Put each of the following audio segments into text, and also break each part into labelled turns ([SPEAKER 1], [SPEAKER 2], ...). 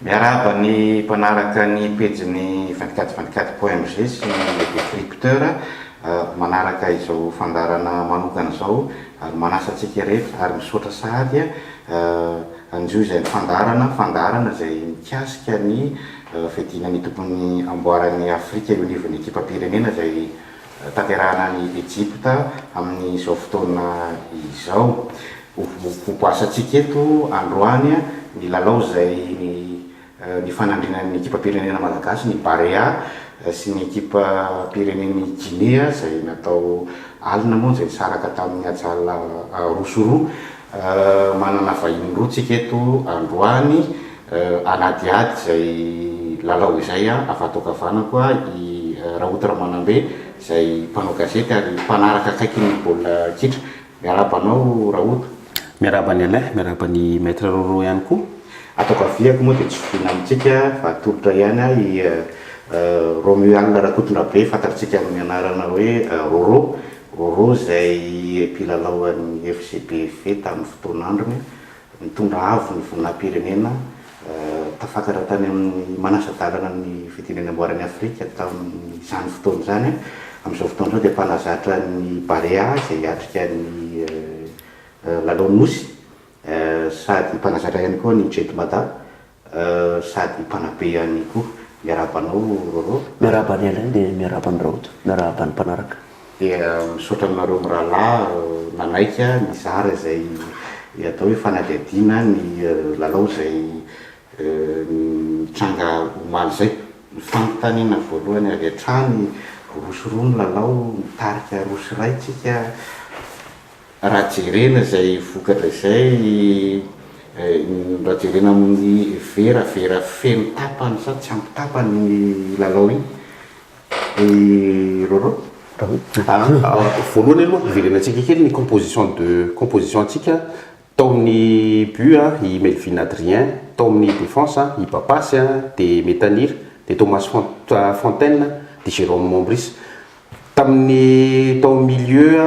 [SPEAKER 1] Miaraba ny mpanaraka ny pejiny 2424.mg sy ny décrypteur manaraka izao fandarana manokana izao ary manasa antsika rehetra ary misaotra sahady anjo izay fandarana izay mikasika ny fidinany tompony amboarany Afrika eo anivon'ny ekipam-pirenena izay tanterahana ny Egypta amin'izao fotoana izao. Hopasantsika eto androany ny lalao izay ny fanandrinan'ny ekipam-pirenena Malagasy ny Barea sy ny ekipam-pirenen'ny Guinea izay natao alina moa izay saraka tamin'ny ajala rosoroa. Manana vahiny roa tsika eto androany anadiady izay lalao izay afatokavana koa i Raotra Manambe izay mpanao gazety ary mpanaraka akaiky ny baolina kitra. Miaraba anao Raotra.
[SPEAKER 2] Miaraba ny Alain, miaraba ny maître Roro ihany koa.
[SPEAKER 1] Ataokaviako moa dia tsy fiana amintsika fa atolotra ihany i Romuald Rakotondrabe fantatritsika amin'ny anarana hoe Roro izay mpilalao-an'ny FCBF tamin'ny fotoan'androny mitondra avo ny voninahim-pirenena tafakatra tany amin'ny manasa-dalana ny fidinany amboarany Afrika tamin'izany fotoana izany. Amin'izao fotoana izao dia mpanazatra ny Barea izay atrika ny lalaon'ny nosy sady mpanazatra ihany koa ny Jetmada sady mpanabe ihany koa. Miarabanao Roro.
[SPEAKER 3] Miaraba ny Alain dia miaraba ny Raotra, miaraba ny mpanaraka. Dia
[SPEAKER 1] misaotra aminareo mirahalahy nanaika ny zara izay atao hoe fanadihadiana ny lalao izay mitranga omaly izay. Fanontaniana voalohany avy hatrany roso roa ny lalao mitarika roso ray tsika raha jerena izay vokatra izay raha jerena amin'ny vera feno tapany sa tsy ampy tapany ny lalao iny. Roro.
[SPEAKER 2] Voalohany aloha iverenantsika kely ny composition antsika tao amin'ny but i Melvin Adrien, tao amin'ny défense i Papasy de Metanir de Thomas Fontaine de Jérôme Mombris. Tao milieu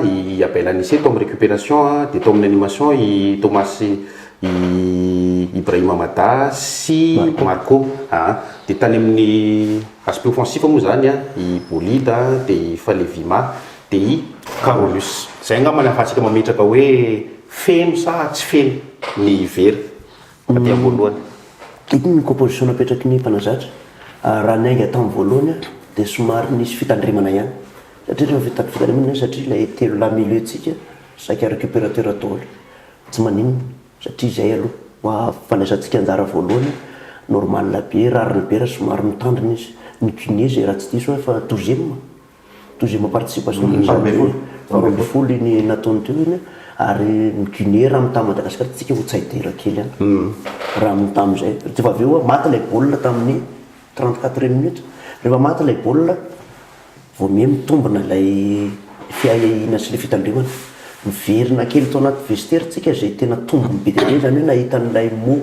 [SPEAKER 2] i Abel Anissé, tao amin'ny récupération de tao amin'ny animation i Thomas Ibrahima Mada sy Marco de tany amin'ny aspect offensif moa zany i Bolida de i Falevima de i Carolus. Zay angamba ny ahafahantsika mametraka hoe feno sa tsy feno ny vera aty voalohany.
[SPEAKER 3] Ity ny composition napetraky ny mpanazatra raha ny ainga tamin'ny voalohany dia somary nisy fitandrimana ihany satria rehefa fitandrimana satria ilay telo la milieu tsika saika récupérateur atao tsy maninona satria izay aloha fandraisantsika anjara voalohany normal be rariny be raha somary mitandrina izy ny Guinée zay raha tsy diso fa 12e participation folo iny nataony teo iny ary ny Guinée raha mità Madagasikara tsika ho tsaidera kely any raha mità amizay rehefa avy eo maty ilay baolina tamin'ny 34e minute rehefa maty ilay baolina vao mie mitombona ilay fiahina sy ilay fitandrimana miverina kely tao anaty vestiaire tsika zay tena tombony be dia zany hoe nahita n'ilay mot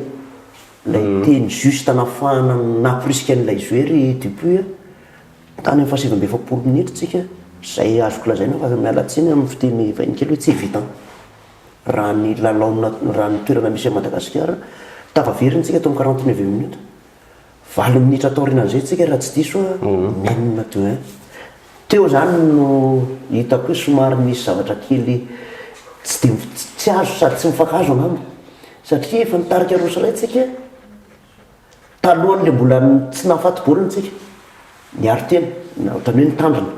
[SPEAKER 3] lay teny juste anafahana naprisika n'ilay joueur du but tany amin'ny fahasivy efapolo minitra tsika zay azoko lazaina fa mialatsiny amin'ny fiteny vahiny kely hoe tsy vita raha ny lalao raha ny toerana misy Madagasikara tavaveriny tsika tao amin'ny 49e minute 20 minitra atao rinan'izay tsika raha tsy diso menina teo zany no hitako hoe somary misy zavatra kely tsy azo sady tsy mifakazo angamba satria efa nitarika roso ray tsika talohan'ilay mbola tsy nahafaty baolina tsika niaro tena ohatrany hoe nitandrina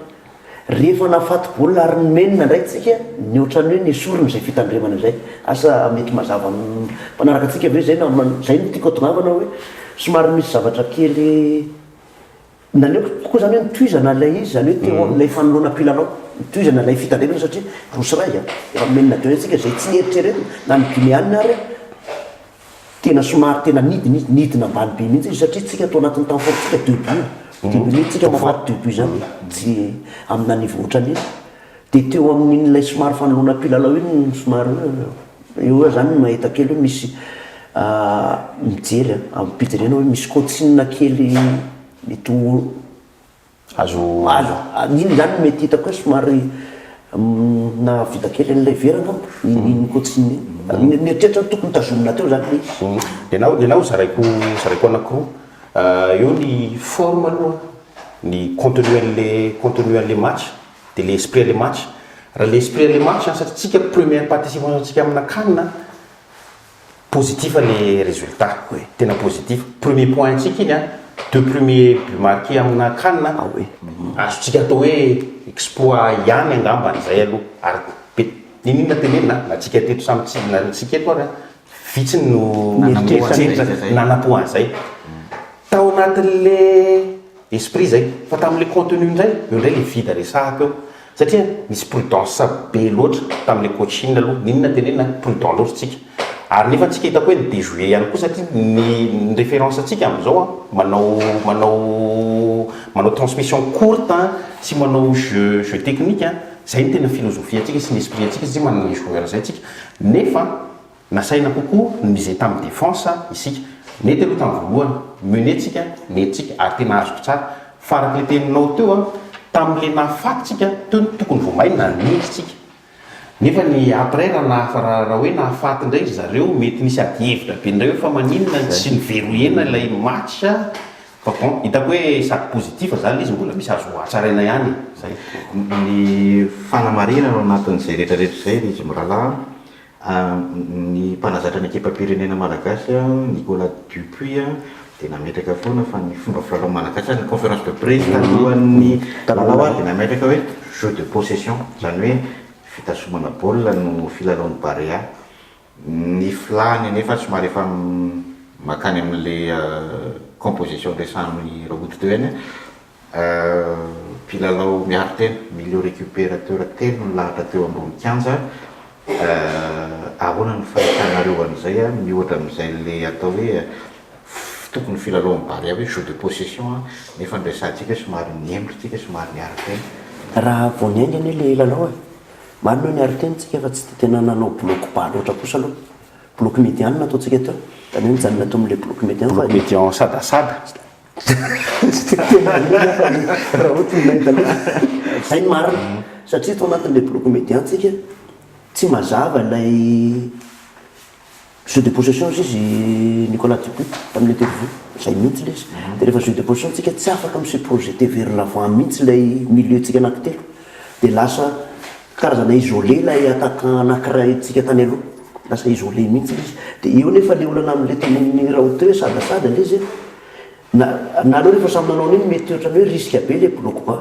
[SPEAKER 3] rehefa nahafaty baolina ary nymenina ndray tsika ny ohatrany hoe nesorina izay fitandremana izay asa mety mazava mpanaraka atsika ve zay zay no tiako atongavana hoe somary misy zavatra kely naleoko kokoa zany hoe nitoizana ilay izy zany hoe teo amin'ilay fanoloana mpilalao nitoizana ilay fitandremana satria roso ray efa menina teo tsika zay tsy nieritreretina na ny Guinéanina ary tena somary tena nidina ambany be mihitsy izy satria tsika atao anatin'ny temps fort tsika 2 buts minutes tsika mafaty 2 buts zany tsy amina niveau ohatrany iny dia teo amin'ilay somary fanoloana mpilalao iny somary eo zany mahita kely hoe misy mijery amin'ny pijerena hoe misy coaching kely mety azo iny zany mety hitako hoe somary na vita kely an'ilay verana iny kotsiny netrehitra tokony tazomina teo zany le izy
[SPEAKER 2] ianao zaraiko anankiroa eo ny forme aloha ny contenu an'le match de le esprit an'le match raha le esprit an'le match satria tsika première participation tsika amina canne positif le résultat tena positif premier point tsika iny deux premiers buts marqués amina canne azotsika atao hoe exploit ihany angambany zay aloha ary ninona tenenina na tsika teto samitsika eto ary vitsiny no nanapoan zay tao anatin'le esprit zay fa tam'le contenu ndray eo ndray le vida resahako eo satria misy prudence be loatra tam'le coaching aloha ninona tenenina prudent loatra tsika ary nefa tsika hitako hoe ny déjouer ihany koa satria ny référence atsika am'izao manao transmission courte sy manao jeu technique zay ny tena philosophie atsika sy ny esprit atsika sy manana ny joueur zay tsika nefa nasaina kokoa ny mize tamin'ny défense isika nety aloha tamin'ny voalohany menetsika netytsika ary tena azoko tsara faraky le teninao teo tam'le nahafatytsika teo ny tokony voamaina nitsitsika nefa ny après raha hoe nahafaty indray zareo mety nisy adihevitra be indray hoe fa maninona sy ny verrouillena ilay match fa bon hitako hoe sady positif zany izy mbola misy azo atsaraina ihany zay
[SPEAKER 1] ny fanamarina ao anatin'izay rehetrarehetra zay izy mirahalahy ny mpanazatra ny ekipa pirenena malagasy Nicolas Dupuis dia nametraka foana fa ny fomba filalao malagasy ny conférence de presse talohan'ny lalao dia nametraka hoe jeu de possession zany hoe fitasomana baolina no filalaon'ny Barea ny filany nefa somary efa makany amin'le composition de samy rahoto teo eny mpilalao miaro tena milieu récupérateur telo no lahatra teo ambony kianja ahoana ny fahitanareo an'izay mihoatra amin'izay le atao hoe tokony filalaon'ny Barea hoe jeu de possession nefa ndraisantsika somary niembritsika somary niaro tena
[SPEAKER 3] raha voaniaingany le lalao marina ny aritentsika fa tsy tena nanao bloc bas loatra kosa aloha bloc médian nataotsika teo zany hoe mijanona atao am'le bloc médian
[SPEAKER 2] bloc médian sadasada
[SPEAKER 3] raha ohatra nahita zay ny marina satria tao anatin'le bloc médian tsika tsy mazava ilay jeu de possession izy Nicolas Dupuis tam'le télévision zay mihitsy le izy de rehefa jeu de possession tsika tsy afaka mise projeté vers l'avant mihitsy ilay milieu tsika anankitelo de lasa karazana isolé ilay attaquant anankiray tsika tany aloha lasa isolé mihitsy izy de eo nefa le olana am'le tenen'ny rahoto hoe sadasada le izy na aloha rehefa samy nanao an'iny mety ohatrany hoe risque be le bloc bas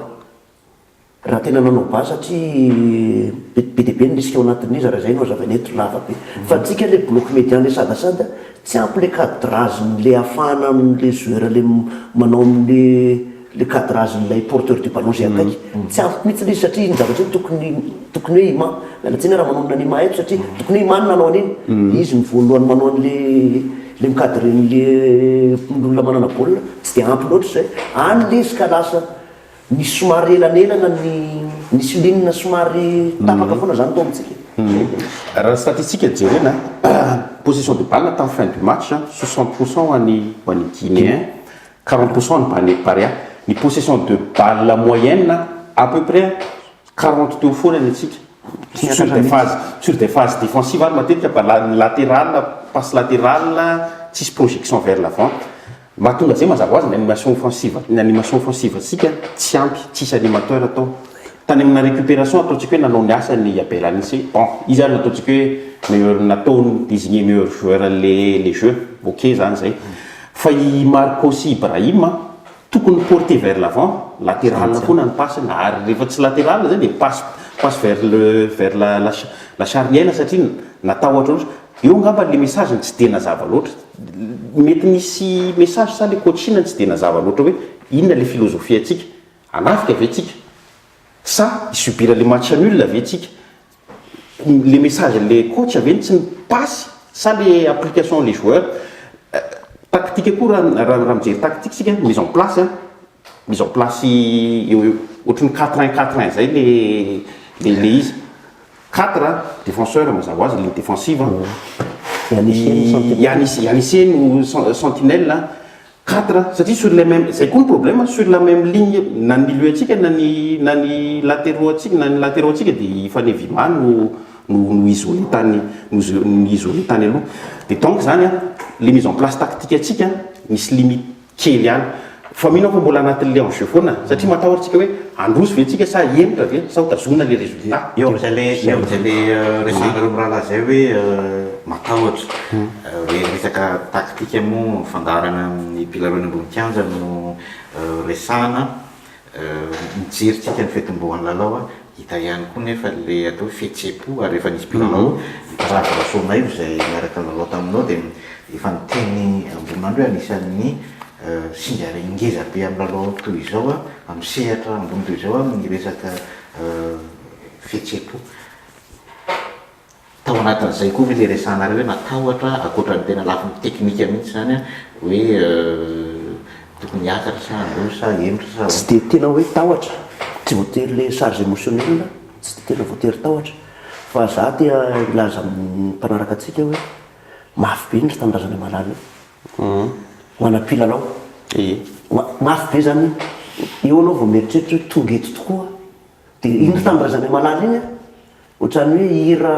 [SPEAKER 3] raha tena nanao bas satria be de be ny risque ao anatin'izy raha zay no azavany eto lava be fa tsika le bloc médian le sadasada tsy ampy le cadrage le afahana am'le joueur le manao am'le le cadrage n'ilay porteur du ballon zay akaiky tsy ampy mihitsy le izy satria ny zavatra tokony hoe ima mialatsiny raha manao nany ima eto satria tokony hoe ima ny nanao an'iny izy ny voalohany manao an'le micadre n'le olona manana baolina tsy de ampy loatra zay any le izy ka lasa nisy somary elanelana ny silinina somary tapaka foana zany tao amitsika
[SPEAKER 2] raha statistique jerena possession de balle tamin'ny fin du match 60% ho an'ny Guinéen 40% ny Barea ny possession de balle moyenne à peu près 40 teo foana ny atsika sur des phases défensives ary matetika latéral passe latérale tsisy projection vers l'avant mahatonga zay mazava azy ny animation offensive atsika tsy ampy tsisy animateur atao tany amina récupération ataotsika hoe nanao ny asany Abel Anissé bon izy ary nataotsika hoe nataony désigner meilleur joueur les jeux ok zany zay fa i Marcos Ibrahima tokony porter vers l'avant latéral foana ny passiny ary rehefa tsy latéral zay de passe vers la charnière satria natahotra loatra eo ngamba le message tsy de nazava loatra mety misy message sa le coaching tsy de nazava loatra hoe inona le philosophie atsika anafika ave tsika sa subira le match nul ave tsika le message le coach ave tsy passe sa le application les joueurs tactique koa raha mijery tactique sika mise en place ohatrany 4-1-4-1 zay le izy 4 défenseur mazava azy ligne défensive Yanissé no sentinelle 4 4 satria sur le même zay koa ny problème sur la même ligne na ny milieu atsika na ny latéraux atsika na ny latéraux atsika dia fanevima no isolé tany no isolé tany aloha dia donc zany a le mise en place tactique atsika misy limite kely ihany fa mino fa mbola anatin'le enjeu foana satria matahorantsika hoe androzy ve tsika sa henitra ve sa ho tazomina le résultat
[SPEAKER 1] eo am'zay le resanareo mirahala zay hoe matahotra hoe resaka taktika moa fandarana amin'ny pilarony ambony kianja no resana mijerytsika ny fetim-boan'ny lalao a hita ihany koa nefa le atao fihetsem-po ary rehefa nisy mpilalao ravarasoana io zay miaraka lalao taminao dia efa niteny ambonandro hoe anisan'ny singa ingeza be amin'ny lalao toy izao a amin'ny sehatra ambony toy izao a amin'ny resaka fihetsem-po tao anatin'izay koa hoe le resanareo hoe natahotra akoatra ny tena lafin'ny teknika mihitsy zany a hoe tokony hiakatra sa androzy sa henitra sa
[SPEAKER 3] tsy dia tena hoe tahotra tsy voatery le charge émotionnel tsy dia tena voatery tahotra fa za tia ilaza amin'ny mpanaraka atsika hoe mafy be indry tanindrazana malala ho ana-pilalao mafy be zany eo anao vao mieritreritra hoe tonga eto tokoa dia indry tanindrazana malala iny a ohatrany hoe hira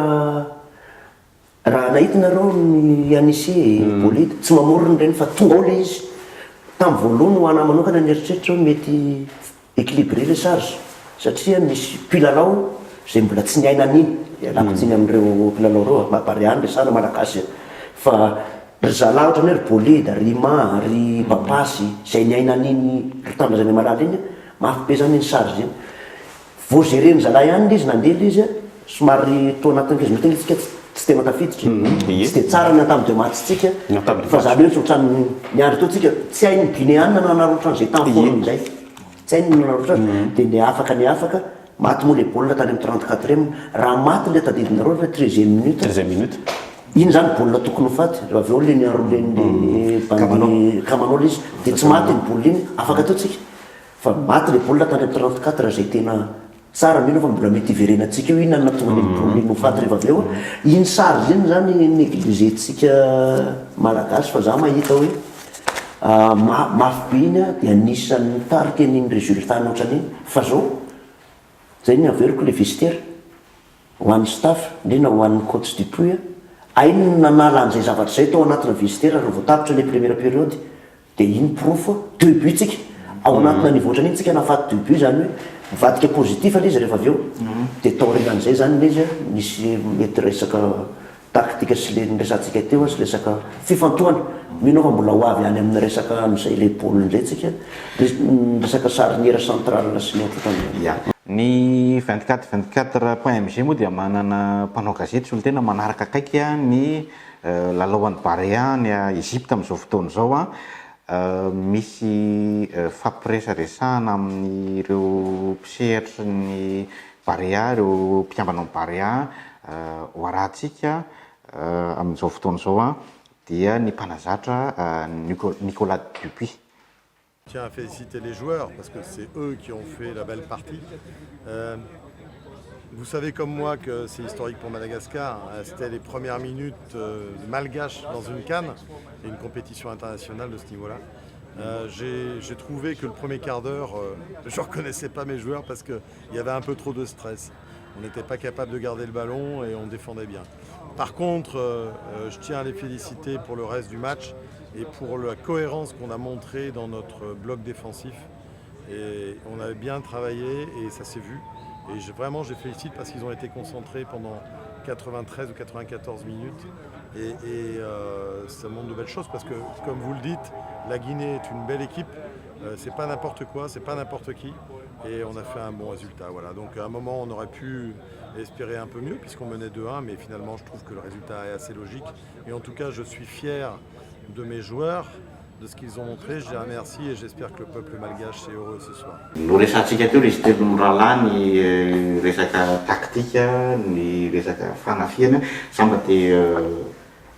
[SPEAKER 3] raha nahitinareo ny anisé bolide tsy mamorona reny fa tonga ao le izy tamin'ny voalohany ho ana manokana ny eritreritra hoe mety équilibré le charge satria misy mpilalao zay mbola tsy niaina an'iny alakotsiny amin'ireo mpilalao reo mapariany le sana malagasy fa ry zalahy ohatra ny hoe ry bolide ry ma ry babasy zay niaina an'iny ry tanindrazana malala iny mafy be zany ny charge iny vao géreny zalahy ihany izy nandeha izy somary to anatin'izy mitengitsika tsy tena tafiditra tsy dia tsara ny atamin'de matchtsika fa zany hoe ohatrany niandry teo tsika tsy hainy ny Guinéen nanarotran zay tamin'ny foana zay tsy hainy nanarotran dia ny afaka maty moa le baolina tany amin'ny 34e raha maty le tadidinareo fa 13e minute iny zany baolina tokony ho faty rehefa avy eo le niarolen'le bandi kamanao izy dia tsy maty ny baolina iny afaka teo tsika fa maty le baolina tany amin'ny 34 zay tena tsara mino fa mbola mety iverenatsika io ina natonga ny baolina ho faty rehefa avy eo iny charge iny zany négligentsika malagasy fa za mahita hoe mafy be iny a dia anisan'ny mitarika an'iny résultat ny ohatran'iny fa zao zay ny averiko le vestiaire ho an'ny staff ndrena ho an'ny coach du puy ainy nanala an'izay zavatra zay tao anatina vestiaire rehefa voatapitra le première période dia iny proof 2 buts tsika ao anatina niveau ohatran'iny tsika nafaty 2 buts zany hoe mivadika positif ale izy rehefa avy eo dia tao renan'izay zany le izy misy mety resaka taktika sy le niresantsika teo sy resaka fifantohana mino fa mbola ho avy any amin'ny resaka amin'izay le baolina indray tsika resaka charnière centrale sy ny ohatrotrany
[SPEAKER 1] ny 24 point mg moa dia manana mpanao gazety sy olo tena manaraka akaiky a ny lalaoan'ny Barea ny Egypte amin'izao fotoana izao a misy fampiresaresahana amin'ireo mpisehatra ny Barea ireo mpiambana amin'ny Barea ho arahantsika amin'izao fotoana izao a dia ny mpanazatra Nicolas Dupuis.
[SPEAKER 4] Je tiens à féliciter les joueurs parce que c'est eux qui ont fait la belle partie. Vous savez comme moi que c'est historique pour Madagascar. C'était les premières minutes malgaches dans une CAN et une compétition internationale de ce niveau-là. J'ai trouvé que le premier quart d'heure, je ne reconnaissais pas mes joueurs parce qu'il y avait un peu trop de stress. On n'était pas capable de garder le ballon et on défendait bien. Par contre, je tiens à les féliciter pour le reste du match et pour la cohérence qu'on a montrée dans notre bloc défensif. Et on a bien travaillé et ça s'est vu. Et vraiment, je les félicite parce qu'ils ont été concentrés pendant 93 ou 94 minutes. Et ça montre de belles choses parce que, comme vous le dites, la Guinée est une belle équipe. C'est pas n'importe quoi, c'est pas n'importe qui. Et on a fait un bon résultat. Voilà. Donc à un moment, on aurait pu espérer un peu mieux puisqu'on menait 2-1. Mais finalement, je trouve que le résultat est assez logique. Et en tout cas, je suis fier de mes joueurs, de ce qu'ils ont montré. Je les remercie et j'espère que le peuple malgache est heureux ce soir.
[SPEAKER 1] No resantsika teo resy telo mirahalahy ny resaka taktika, ny resaka fanafiana, samba dia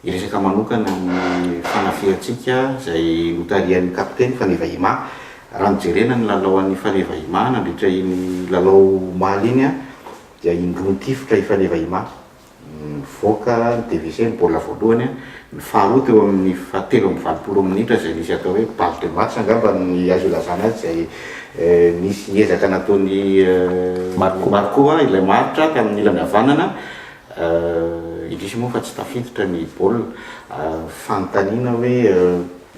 [SPEAKER 1] iresaka manokana ny fanafiantsika izay notarian'ny kapiteny Faneva Ima. Raha nijerena ny lalaoan'ny Faneva Ima nandritra iny lalao omaly iny a dia indroa ny tifitra i Faneva Ima. nivoaka ny TVC ny baolina voalohany ny faharoa teo amin'ny fahatelo amby valopolo minitra zay nisy atao hoe balle de match angamba ny azo ilazana azy zay nisy ezaka nataony Marco ilay maritra tamin'ny ilany havanana indrisy moa fa tsy tafiditra ny baolina fanontaniana hoe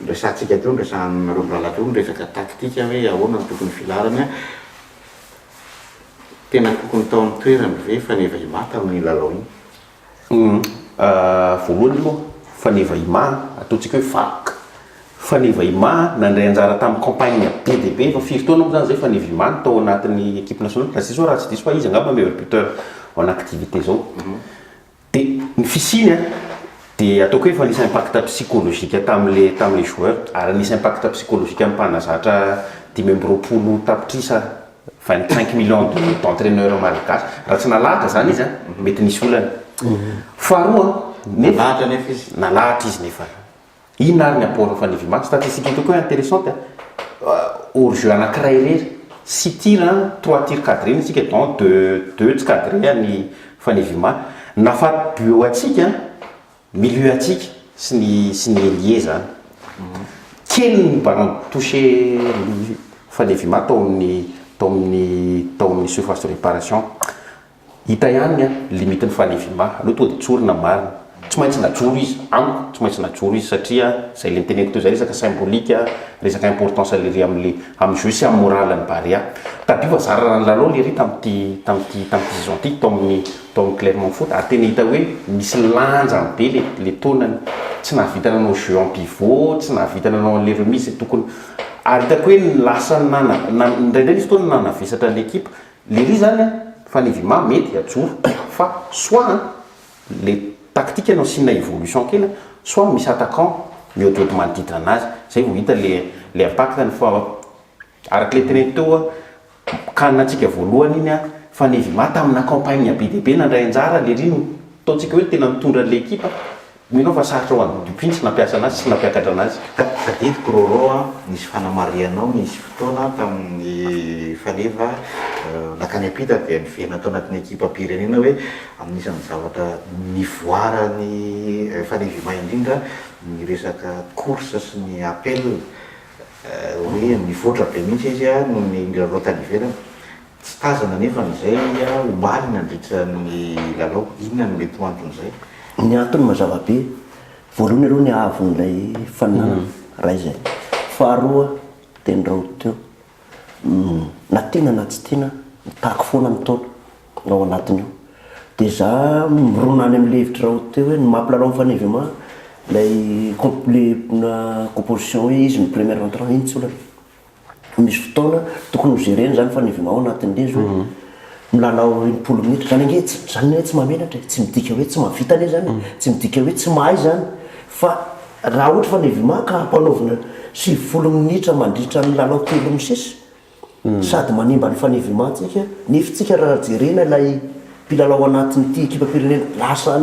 [SPEAKER 1] resantsika teo resanareo mirahalahy teo resaka taktika hoe ahoana ny tokony filarana tena tokony tao amin'ny toerany ve faneva ima tamin'ny lalao iny
[SPEAKER 2] voalohany moa faneva ima ataontsika hoe vaky faneva ima nandray anjara tamin'ny campagne be dia be fa firy taona moa zany zay faneva ima no tao anatin'ny équipe nationale raha sisy raha tsy diso fa izy angamba meilleur buteur en activité zao dia ny fisiny dia ataoko hoe fa nisy impact psychologique tamin'le joueur ary nisy impact psychologique amin'ny mpanazatra 5 tapitrisa 25 millions d'entraîneurs malagasy raha tsy nalahatra zany izy mety nisy olany faharoa nalahatra izy nefa ino ary ny apport faneva ima statistique hitako hoe intéressante hors-jeu anankiray irery 6 tirs 3 tirs cadré isika donc 2 tsy cadré ny faneva ima nafaty bio atsika milieu atsika sy ny ailier zany kely ny ballon touché faneva ima tao amin'ny surface de réparation hita ihany limite ny faneva ima aloha tonga dia tsorina marina tsy maintsy najoro izy amiko tsy maintsy najoro izy satria zay le niteneko teo zay resaka symbolique resaka importance lery amin'ny jeu sy amin'ny morale ny Barea tabio fa zarana ny lalao lery tamin'ity saison ty tao amin'ny Clermont Foot ary tena hita hoe misy lanjany be le taonany tsy nahavita nanao jeu en pivot tsy nahavita nanao le remise tokony ary hitako hoe lasa ndraindray nisy fotoana nanavesatra l'équipe lery zany faneva ima mety ajoro fa soit le tactique anao sina évolution kely soit misy attaquant mihoadohady manodidina anazy zay vao hita le impact-ny fa arak'le teneny teo kaninatsika voalohany iny faneva ima tamina campagne be dia be nandray anjara lery iny ataontsika hoe tena mitondra l'équipe minao fa sarotra ho an'ny dupin tsy nampiasa anazy tsy nampiakatra anazy
[SPEAKER 1] tadidiko roro nisy fanamarianao nisy fotoana tamin'ny faneva nakany apita dia nivena tao anatin'ny ekipa pirenena hoe amin'isan'ny zavatra nivoara ny faneva ima indrindra ny resaka course sy ny appel hoe nivoatra be mihitsy izy noho ny lalao tany ivelany tsy tazana nefa n'izay omaly nandritra ny lalao inona no mety ho anton'izay
[SPEAKER 3] ny antony mazava be voalohany aloha ny ahavon'ilay faninana raha izay faharoa dia ny rahoto teo na tena na tsy tena mitaky foana ny taona ao anatin'io dia za mironany amin'le hevitra rahoto teo hoe ny mampilalao amin'ny faneva ima lay composition hoe izy ny première entrant iny tsy olana misy fotoana tokony hozereny zany faneva ima ao anatin'le izy milalao 20 minitra zany hoe tsy mamenatra tsy midika hoe tsy mahavita ane zany tsy midika hoe tsy mahay zany fa raha ohatra faneva ima ka hampanaovina 70 minitra mandritra ny lalao telo misesy sady manimba ny faneva ima tsika nefitsika raha jerena ilay mpilalao anatin'ity ekipa pirenena lasa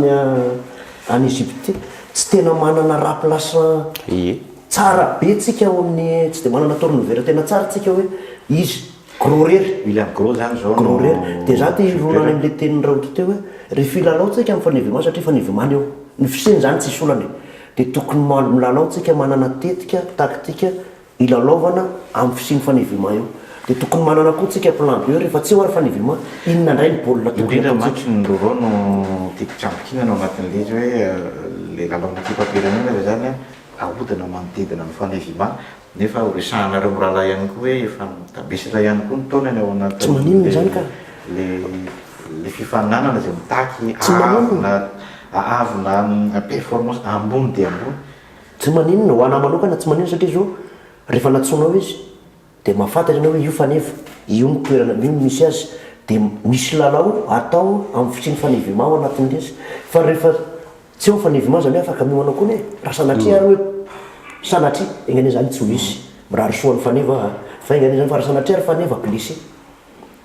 [SPEAKER 3] any Egypte tsy tena manana raplasa tsara be tsika ao amin'ny tsy dia manana tournover tena tsara tsika hoe izy gros rery
[SPEAKER 1] William Gros zany zao
[SPEAKER 3] gros rery dia za ty ronany amin'le tenin'ny rahotra teo hoe rehefa filalao tsika amin'ny faneva ima satria faneva ima eo ny fiseny zany tsy solany dia tokony milalao tsika manana tetika taktika ilalaovana amin'ny fisiny faneva ima eo dia tokony manana koa tsika plan B rehefa tsy eo ary faneva ima inona indray ny baolina
[SPEAKER 1] indrindra match ny Loro no tiako trampikinana ao anatin'le izy hoe le lalaona ekipa pirenena re zany ahodina manodidina ny faneva ima nefa resanareo mirahalahy ihany koa hoe efa tabesitra ihany koa ny taonany ao anaty
[SPEAKER 3] tsy maninona zany ka
[SPEAKER 1] le fifaninanana zay mitaky avona performance ambony dia ambony
[SPEAKER 3] tsy maninona ho anahy manokana tsy maninona satria zao rehefa natsonao izy dia mahafantatra anao hoe io faneva io ny toerana io misy azy dia misy lalao atao amin'ny fisiny faneva ima ao anatin'le izy fa rehefa tsy eo faneva ima zany hoe afaka mioana koa ne raha sanatria ary hoe sanatria egnane zany tsy ho isy mirary soan'ny faneva fa egnane zany fa raha sanatria ary faneva glissé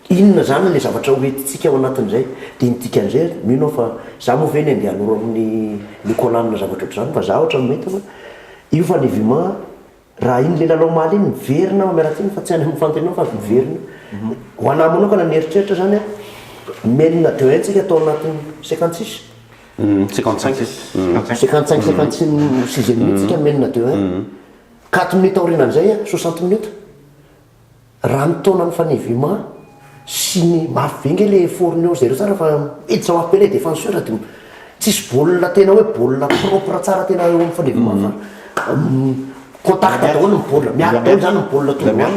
[SPEAKER 3] inona zany le zavatra hoentitsika ao anatin'izay dia nidikan'izay mino fa za moa ve ny andeha hanoro amin'ny nicolanina zavatra oatra zany fa za ohatra mety fa io faneva ima raha iny le lalao maly iny miverina miaratsiny fa tsy any amin'ny fantenao fa miverina ho anahy manokana ny eritreritra zany menina de 1 tsika atao anatin'ny 56
[SPEAKER 2] 55
[SPEAKER 3] 56 minutes tsika menina teo 4 minutes aorinan'izay 60 minutes raha nitaona ny fanevima sy ny mavengy le fornio zareo tsara fa iditra appelé défenseur de tsisy baolina tena hoe baolina propre tsara tena eo amin'ny fanevima fa contact daholo ny baolina miaraka daholo zany ny baolina tonga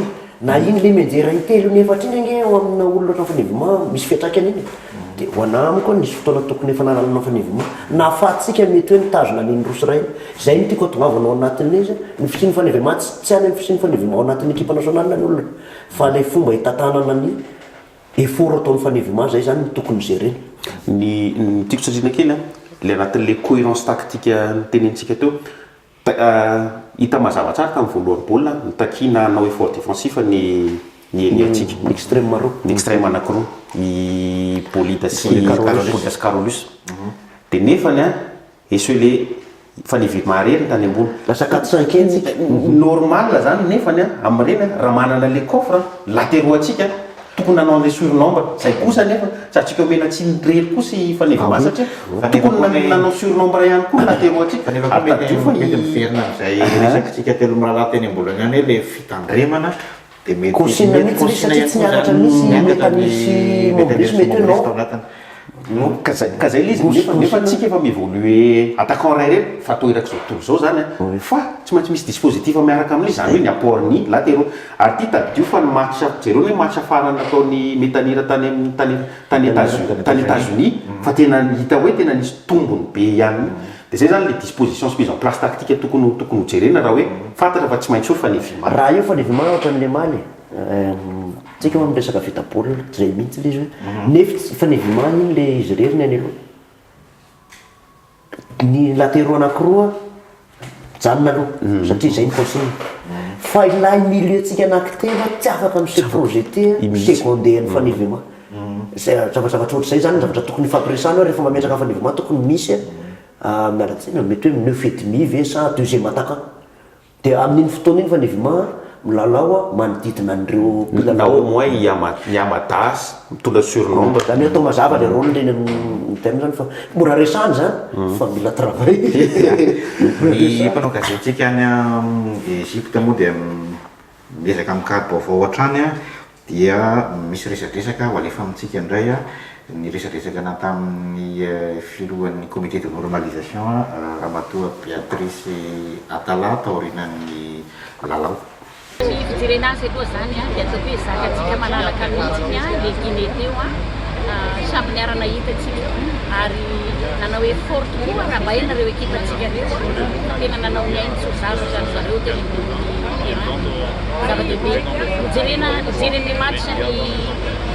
[SPEAKER 3] na iny le mianjera intelo ny efatra iny enge eo amina olona ohatran'ny fanevima misy fiatraikany iny dia ho anamo koa nisy fotoana tokony efa nanalana fanevima na afahatsika mety hoe nitazona ny rosi ray zay ny tiako atongavanao anatin'ny izy ny fisian'ny fanevima tsy any amin'ny fisian'ny fanevima ao anatin'ny équipe nationale ny olona fa le fomba hitantanana ny effort ataon'ny fanevima zay zany tokony jerena
[SPEAKER 2] ny tiako satrina kely le anatin'le cohérence tactique nytenentsika teo hita mazava tsara tamin'ny voalohany baolina nitakina hanao effort défensif ny eliatsika
[SPEAKER 3] ny extrême maro
[SPEAKER 2] ny extrême anankiroa i Polida sy Polidas Carolus dia nefany eso le fanevima rery tany ambony
[SPEAKER 3] lasa 4-5 tsika
[SPEAKER 2] normal zany nefany amin'ireny raha manana le coffre latéraux atsika tokony nanao le surnombre zay kosa nefa satsika omena tsy nirery kosa i fanevima satria tokony nanao surnombre ihany koa latéraux atsika
[SPEAKER 1] mety miverina am'izay resakitsika telo mirahalahy teny ambolana ihany hoe le fitandremana dia mety
[SPEAKER 3] consigne mihitsy le satria tsy niaratra misy meta misy mobilisme mety hoe non
[SPEAKER 2] ka zay le izy nefa tsika efa miévoluer attaquant ray reny fa atao iraka zao tontolo zao zany fa tsy maintsy misy dispositif miaraka amin'le zany hoe ny apport ny latéraux ary ty tadio fa ny match jereo hoe match farany nataony metanira tany États-Unis fa tena hita hoe tena nisy tombony be ihany dia zay zany le disposition sy mise en place tactique tokony hojerena raha hoe fantatra fa tsy maintsy hoe fanevima
[SPEAKER 3] raha io fanevima ohatran'le maly tsika moa miresaka vita baolina zay mihitsy le izy hoe nefa fanevima iny le izy reriny any aloha ny latéraux anankiroa janona aloha satria zay ny consigne fa ilay milieu tsika anankitelo tsy afaka mise projeté secondaire ny fanevima zavatra ohatr' zay zany zavatra tokony fampiresana rehefa mametraka fanevima tokony misy miaratsina mety hoe 9,5 ve sa deuxième attaquant dia amin'iny fotoana iny fanevima milalao manodidina an'ireo
[SPEAKER 2] na au moins Yamadas mitondra surnombre
[SPEAKER 3] zany hoe atao mazava le rôle reny amin'ny terme zany fa mora resany zany fa mila travail
[SPEAKER 1] ny mpanao gazetintsika any Egypte moa dia miezaka mikady vaovao hatrany dia misy resadresaka ho alefa amintsika indray ny resadresaka natamin'ny filohan'ny comité de normalisation ramatoa Béatrice Atala taorinan'ny lalao
[SPEAKER 5] ny fijerena azy aloha zany dia ataoko hoe zakatsika malalaka mihitsy le Guinée teo samby niarana hitatsika ary nanao hoe fort koa raha mahena reo ekipatsika reo tena nanao ny ainy sozalo zany zareo tena zava-dehibe mijereny match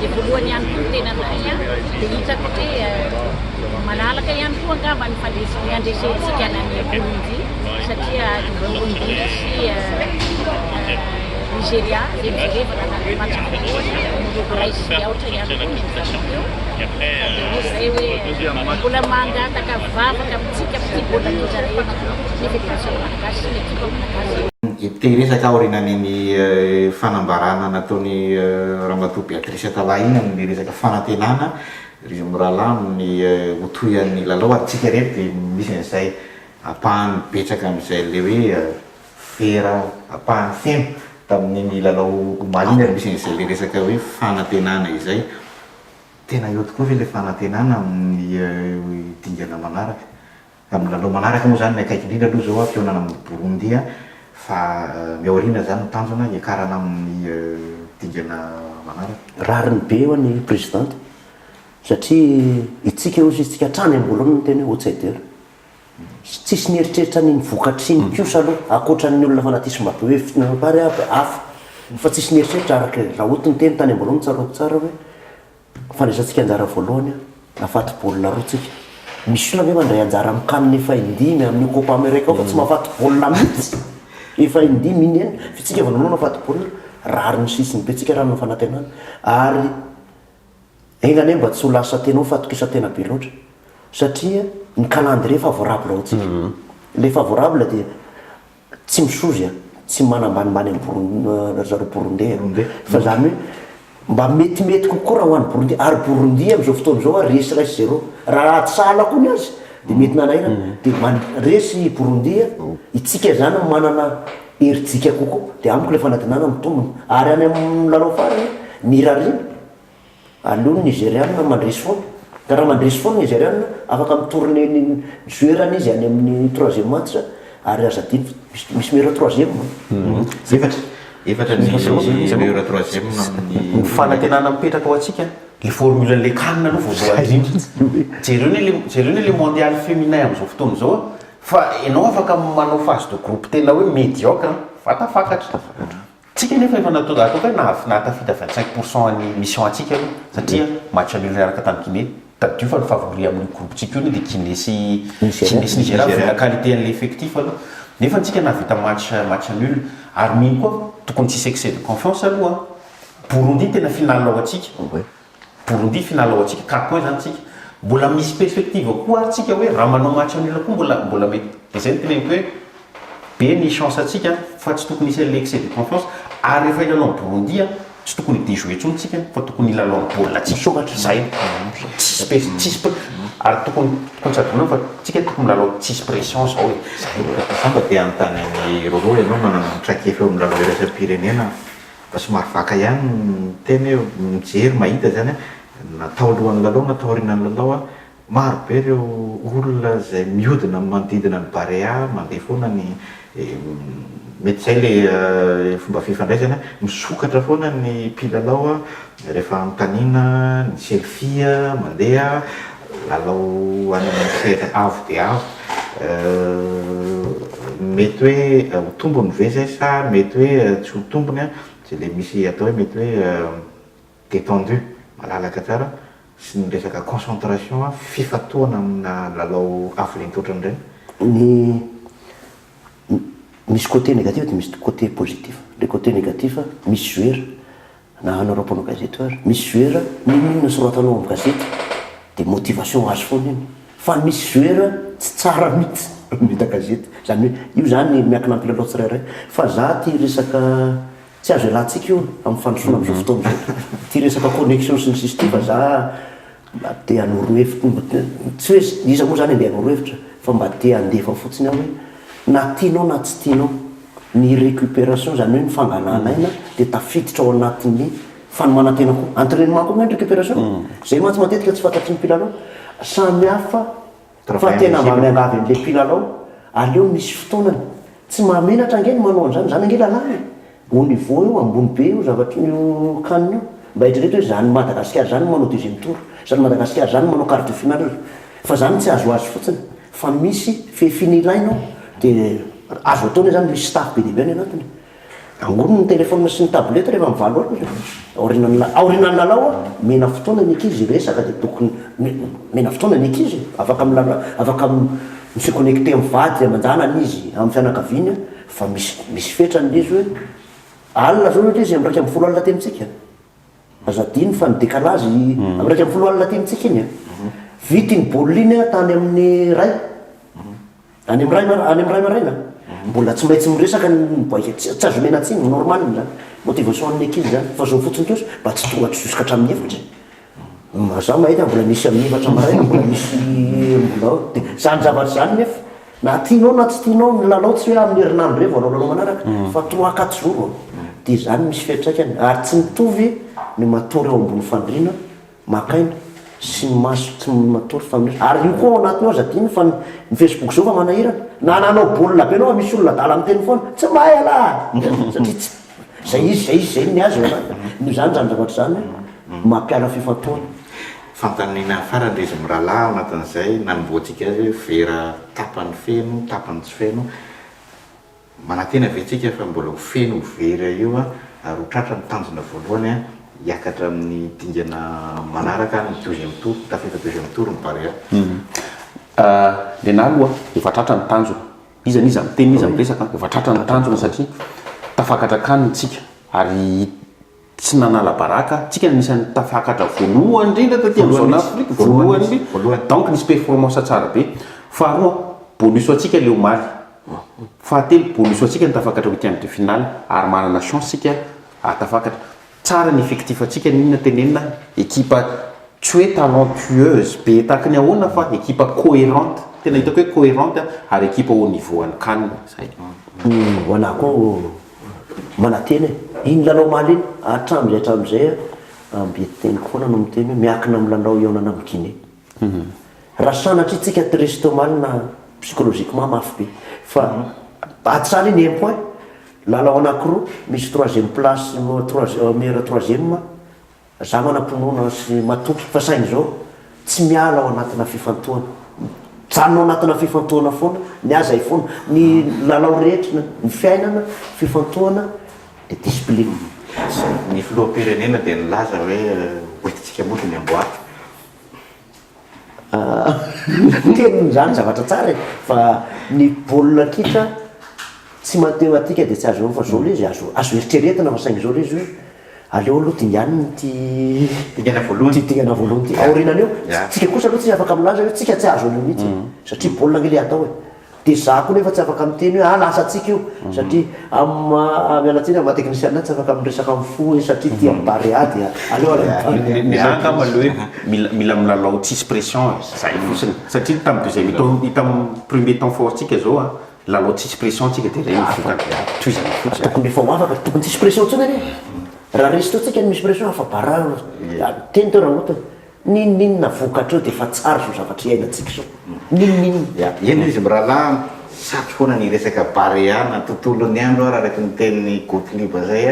[SPEAKER 5] ny voalohany ihany koa tena nay dia hitako hoe malalaka ihany koa angamba ny andresentsika any Burundi satria Burundi sy Nigeria dia mijereva nanao match raisy aotra ihany koa teo dia zay hoe mbola mangataka vavaka amintsika ty baolina tozareo ny fédération malagasy sy ny équipe malagasy
[SPEAKER 1] te resaka aorinan'iny fanambarana nataony ramatoa Béatrice Atala iny amin'ny resaka fanantenana izy mirahalahy amin'ny hotoyan'ny lalao atsika rery dia misy an'izay apahany betsaka amin'izay le hoe fera apahany feno tamin'iny lalao malina misy an'izay le resaka hoe fanantenana izay tena eo tokoa ve le fanantenana amin'ny dingana manaraka amin'ny lalao manaraka moa zany ny akaiky indrindra aloha zao fionana amin'ny Burundi fa miaoriana zany tanjona hiakarana amin'ny dingana manaraka
[SPEAKER 3] rariny be eo ny présidente satria itsika ozy itsika hatrany ambolona ny teny hoe outsider tsisy nieritreritra ny vokatry ny kosa aloha akoatran'ny olona fanatisy mbabe hoe fitinapary hafa fa tsisy nieritreritra araka raha ohatra ny teny tany ambolona tsarako tsara hoe fandraisantsika anjara voalohany afaty baolina roa tsika misy olona ve mandray anjara mikaniny efa indimy amin'ny Copa America ao fa tsy mahafaty baolina mihitsy efa indimy iny eny fa tsika voalohany afaty baolina rariny sisiny be tsika raha no fanantenana ary engany mba tsy ho lasa tena ho fatokisa-tena be loatra satria ny calendrier favorable ao tsika le favorable dia tsy misozy tsy manambanimbany amin'ny zareo Burundi fa zany hoe mba metimety kokoa raha ho an'ny Burundi ary Burundi amin'izao fotoana izao resy 0 raha atsala koa ny azy dia mety nanahira dia resy Burundi itsika zany manana heritsika kokoa dia amiko le fanadinana mitombona ary any amin'ny lalao farany mirarina aloha nigériana mandresy foana ka raha mandresy foana nigériana afaka mitourné ny joueurany izy any amin'ny 3e match ary azadiny misy meilleur 3e
[SPEAKER 1] efatra ny meilleur 3e
[SPEAKER 2] ny fanantenana mipetraka ho atsika le formule le canne aloha voalohany jereo le mondial féminin am'izao fotoana zao fa ianao afaka manao phase de groupe tena hoe médiocre fatafakatra tsika nefa efa natao hoe nahatafita 25% ny mission atsika aloha satria match nul niaraka tamin'ny Guinée tadio fa ny favori amin'ny groupe tsika io dia Guinée sy Nigeria vu la qualité an'le effectif aloha nefa antsika nahavita match nul ary mino koa tokony tsisy excès de confiance aloha Burundi tena finale ao atsika Burundi finale ao atsika 4 points zany tsika mbola misy perspective koa atsika hoe raha manao match nul koa mbola mety dia zay ny teneniko hoe be ny chance atsika fa tsy tokony hisy l'excès de confiance ary rehefa ilalao Burundi tsy tokony déjouer ntsony tsika fa tokony ilalao baolina tsisokatra zay tsisy ary tokony tsadona fa tsika tokony milalao tsisy pression zao hoe
[SPEAKER 1] samba dia antany any roro ianao manana mitraikefa eo amin'ny lalao iraisam-pirenena fa somary vaka ihany teny hoe mijery mahita zany natao alohan'ny lalao natao aorian'ny lalao maro be ireo olona zay mihodina manodidina ny barea mandeha foana ny mety zay le fomba fifandraisana misokatra foana ny mpilalao rehefa mitanina ny selfie mandeha lalao any amin'ny sehatra avo dia avo mety hoe ho tombony ve zay sa mety hoe tsy ho tombony zay le misy atao hoe mety hoe détendu malalaka tsara sy ny resaka concentration fifatoana amina lalao avoleny toatran'ireny
[SPEAKER 3] misy côté négatif dia misy côté positif le côté négatif misy joueur na anareo mpanao gazety ary misy joueur ninona soratanao amin'ny gazety dia motivation azo foana iny fa misy joueur tsy tsara mihitsy mita gazety zany hoe io zany miankina ampilalao tsirairay fa za ty resaka tsy azo ialatsika io amin'ny fandrosoana amin'izao fotoana zao ty resaka connexion sy ny sisy fa za mba te hanoro-hevitra tsy hoe iza moa zany andeha hanoro-hevitra fa mba te handefa fotsiny aho hoe na tianao na tsy tianao ny récupération zany hoe ny fangananaina dia tafiditra ao anatin'ny fanomanantena koa entraînement koa ny récupération zay mantsy matetika tsy fantatry ny mpilalao samy hafa fa tena mba miangavy an'le mpilalao aleo misy fotoanany tsy mamenatra angeny manao an'izany zany ange lalàna au niveau io ambony be io zavatra io kanina io mba hitrrehetra hoe zany Madagasikara zany manao deuxième tour zany Madagasikara zany manao quart de finale fa zany tsy azo azy fotsiny fa misy fehefiny ilainao dia azo ataony zany misy staff be dehibe any anatiny angorony ny téléphone sy ny tablette rehefa mivalo aorinan'ny lalao mena fotoana ny ankizy resaka dia tokony mena fotoana ny ankizy afaka miseconnecté amin'ny vady amanjanany izy amin'ny fianakaviana fa misy fetrany izy hoe alina zao ohatra izy amin'ny 2 alina temitsika azadiny fa ny décalage amin'ny 2 alina temitsika iny vity ny baolina iny tany amin'ny ray any amin'ny ray maraina mbola tsy maintsy miresaka tsy azo mena tsiny normal zany motivation amin'ny ankizy zany fa zao fotsiny kosa mba tsy tonga juska hatramin'ny efatra za mahita mbola misy amin'ny efatra maraina mbola misy mbola dia zany zavatra zany nefa na tianao na tsy tianao ny lalao tsy hoe amin'ny herinandro re vao lalao manaraka fa 3-4 jours dia zany misy fiatraikany ary tsy mitovy ny matory ao ambony fandriana makaina sy maso tsy matory famirisa ary io koa ao anatiny ao zadiny fa ny Facebook zao fa manahirana na nanao baolina be anao misy olona dala amin'ny teny foana tsy mahay ala satria zay ny azy io zany zavatra zany mampiala fifantoana
[SPEAKER 1] fantanina farany izy mirahalahy ao anatin'izay nanomboantsika azy hoe vera tapany feno tapany tsy feno manantena vetsika fa mbola ho feno vera io ary ho tratra ny tanjona voalohany hiakatra amin'ny dingana manaraka ny deuxième tour tafita deuxième tour ny barea
[SPEAKER 2] le na aloha efa tratra ny tanjona izany izy miteny izy miresaka efa tratra ny tanjona satria tafakatra kaniny tsika ary tsy nanala baraka tsika nisan'ny tafakatra voalohany indrindra taty amin'izao Afrique voalohany donc nisy performance tsara be faharoa bôluso atsika le omaly fahatelo bôluso atsika ny tafakatra huitième de finale ary manana chance tsika atafakatra tsara ny effectif atsika ninona tenenina ekipa tsy hoe talentueuse be tahaka ny ahoana fa équipe cohérente tena hitako hoe cohérente ary équipe au niveau any CAN zay
[SPEAKER 3] ho anahy koa manateny iny lalao maly iny hatramin'izay amby teny foana no miteny hoe miakina amin'ny lalao ionana amin'ny Guinée raha sanatry itsika Tristan Mal na psychologiquement mafy be fa atsala iny un point lalao anankiroa misy troisième place meilleur troisième za manam-pinoana sy matoky fa sainy zao tsy miala ao anatina fifantohana tranonao anatina fifantohana foana ny aza foana ny lalao rehetra ny fiainana fifantohana de discipline
[SPEAKER 1] ny filoham-pirenena dia nilaza hoe hoentitsika moa ny amboary
[SPEAKER 3] tenin'izany zavatra tsara fa ny baolina kitra tsy matematika dia tsy azo fa zao le izy azo eritreretina fa saingy zao le izy hoe aleo aloha tinganiny
[SPEAKER 1] tingana voalohany
[SPEAKER 3] tingana voalohany ty aorinan'io tsika kosa aloha tsy afaka milaza hoe tsika tsy azo an'io mihitsy satria baolina nge le atao e dia za koa nefa tsy afaka miteny hoe lasa tsika io satria mialatsiny mateknisiana tsy afaka miresaka amin'ny fo satria ty ambary ady aleo
[SPEAKER 2] zany kama le hoe mila milalao tsisy pression zay fotsiny satria tamin'ny deuxième hita amin'ny premier temps fort tsika zao lalao tsisy pression tsika dia regny toy zany fotsiny
[SPEAKER 3] tokony efa mafaka tokony tsisy pression tsony ane raha resy totsika ny misy pression afa bara teny teo raha ohatra ninninona vokatreo dia efa tsara zao zavatra iainantsika zao ninninina
[SPEAKER 1] eny izy mirahalahy satry foana ny resaka baréana tontolony andro raha araky ny tenin'ny Gottlieb zay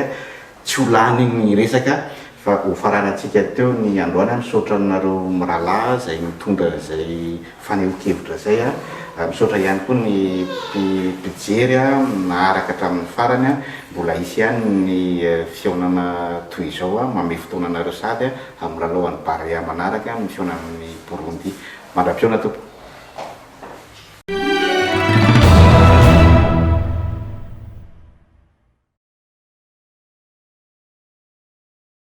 [SPEAKER 1] tsy ho lany ny resaka fa ho faranantsika teo ny androany misaotra nareo mirahalahy zay mitondra zay faneho-kevitra zay misaotra ihany koa ny mpijery naharaka hatramin'ny farany mbola isy ihany ny fionana toy izao mame fotoana nareo sady amin'ny lalaoan'ny Barea manaraka ny fionan'ny Burundi mandra-piona tompoko